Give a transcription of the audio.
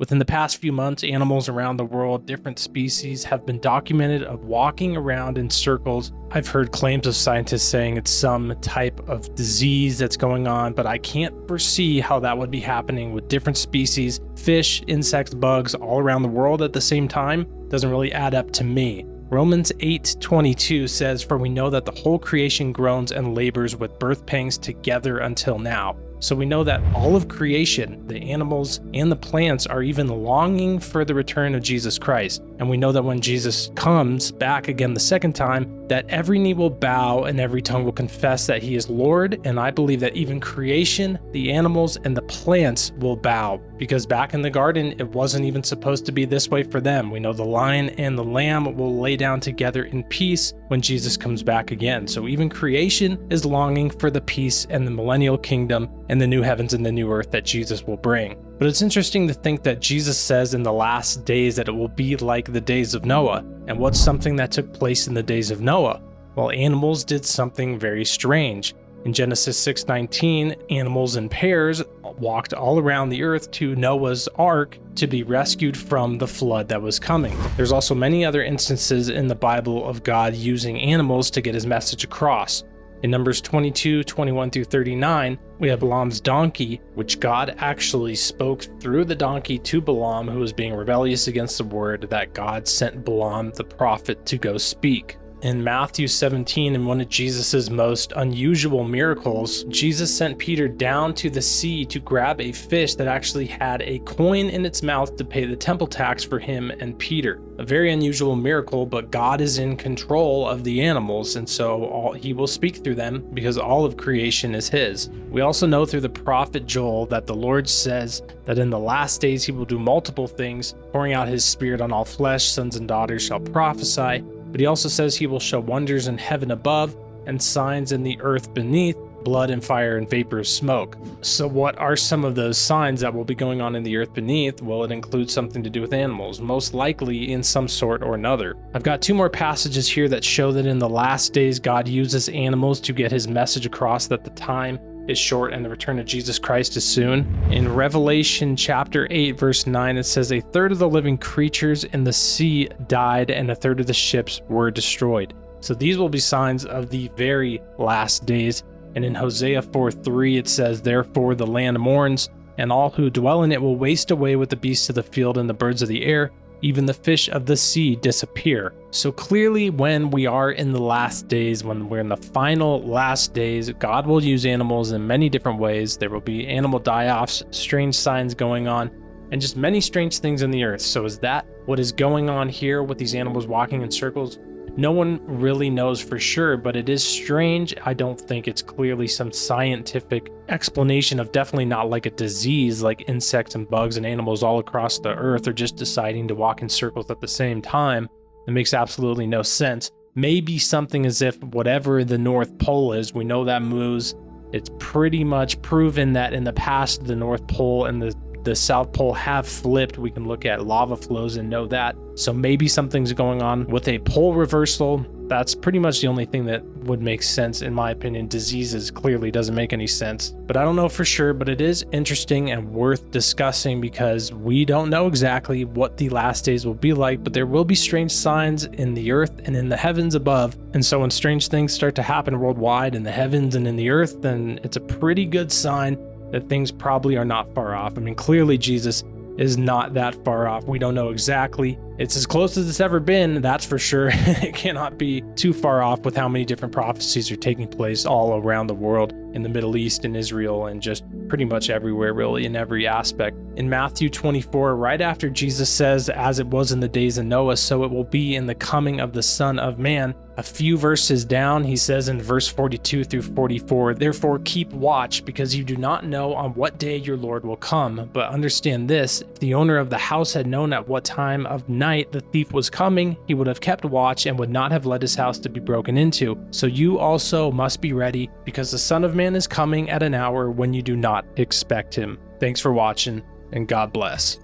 Within the past few months, animals around the world, different species, have been documented of walking around in circles. I've heard claims of scientists saying it's some type of disease that's going on, but I can't foresee how that would be happening with different species, fish, insects, bugs, all around the world at the same time. Doesn't really add up to me. Romans 8:22 says, "For we know that the whole creation groans and labors with birth pangs together until now." So we know that all of creation, the animals and the plants, are even longing for the return of Jesus Christ. And we know that when Jesus comes back again the second time, that every knee will bow and every tongue will confess that he is Lord. And I believe that even creation, the animals and the plants will bow, because back in the garden, it wasn't even supposed to be this way for them. We know the lion and the lamb will lay down together in peace when Jesus comes back again. So even creation is longing for the peace and the millennial kingdom and the new heavens and the new earth that Jesus will bring. But it's interesting to think that Jesus says in the last days that it will be like the days of Noah. And what's something that took place in the days of Noah? Well, animals did something very strange. In Genesis 6:19, animals in pairs walked all around the earth to Noah's ark to be rescued from the flood that was coming. There's also many other instances in the Bible of God using animals to get his message across. In Numbers 22:21-39, we have Balaam's donkey, which God actually spoke through the donkey to Balaam, who was being rebellious against the word that God sent Balaam the prophet to go speak. In Matthew 17, in one of Jesus' most unusual miracles, Jesus sent Peter down to the sea to grab a fish that actually had a coin in its mouth to pay the temple tax for him and Peter. A very unusual miracle, but God is in control of the animals, and so he will speak through them because all of creation is his. We also know through the prophet Joel that the Lord says that in the last days he will do multiple things, pouring out his spirit on all flesh, sons and daughters shall prophesy. But he also says he will show wonders in heaven above and signs in the earth beneath, blood and fire and vapor of smoke. So what are some of those signs that will be going on in the earth beneath? Well, it includes something to do with animals, most likely in some sort or another. I've got two more passages here that show that in the last days God uses animals to get his message across, that the time is short and the return of Jesus Christ is soon. In Revelation chapter 8 verse 9, it says, "A third of the living creatures in the sea died and a third of the ships were destroyed." So these will be signs of the very last days. And in Hosea 4:3, it says, "Therefore the land mourns, and all who dwell in it will waste away with the beasts of the field and the birds of the air. Even the fish of the sea disappear." So clearly when we are in the last days, when we're in the final last days, God will use animals in many different ways. There will be animal die-offs, strange signs going on, and just many strange things in the earth. So is that what is going on here with these animals walking in circles? No one really knows for sure, but it is strange. I don't think it's clearly some scientific explanation of, definitely not like a disease like insects and bugs and animals all across the earth are just deciding to walk in circles at the same time. It makes absolutely no sense. Maybe something as if whatever the North Pole is, we know that moves. It's pretty much proven that in the past, the North Pole and the South Pole have flipped. We can look at lava flows and know that. So maybe something's going on with a pole reversal. That's pretty much the only thing that would make sense, in my opinion. Diseases clearly doesn't make any sense, but I don't know for sure. But it is interesting and worth discussing because we don't know exactly what the last days will be like, but there will be strange signs in the earth and in the heavens above. And so when strange things start to happen worldwide in the heavens and in the earth, then it's a pretty good sign that things probably are not far off. I mean, clearly Jesus is not that far off. We don't know exactly. It's as close as it's ever been, that's for sure. It cannot be too far off with how many different prophecies are taking place all around the world, in the Middle East and Israel, and just pretty much everywhere, really, in every aspect. In Matthew 24, right after Jesus says, "As it was in the days of Noah, so it will be in the coming of the Son of Man," a few verses down, he says in verse 42-44, "Therefore keep watch, because you do not know on what day your Lord will come. But understand this, if the owner of the house had known at what time of night the thief was coming, he would have kept watch and would not have let his house to be broken into. So you also must be ready, because the Son of Man is coming at an hour when you do not expect him." Thanks for watching, and God bless.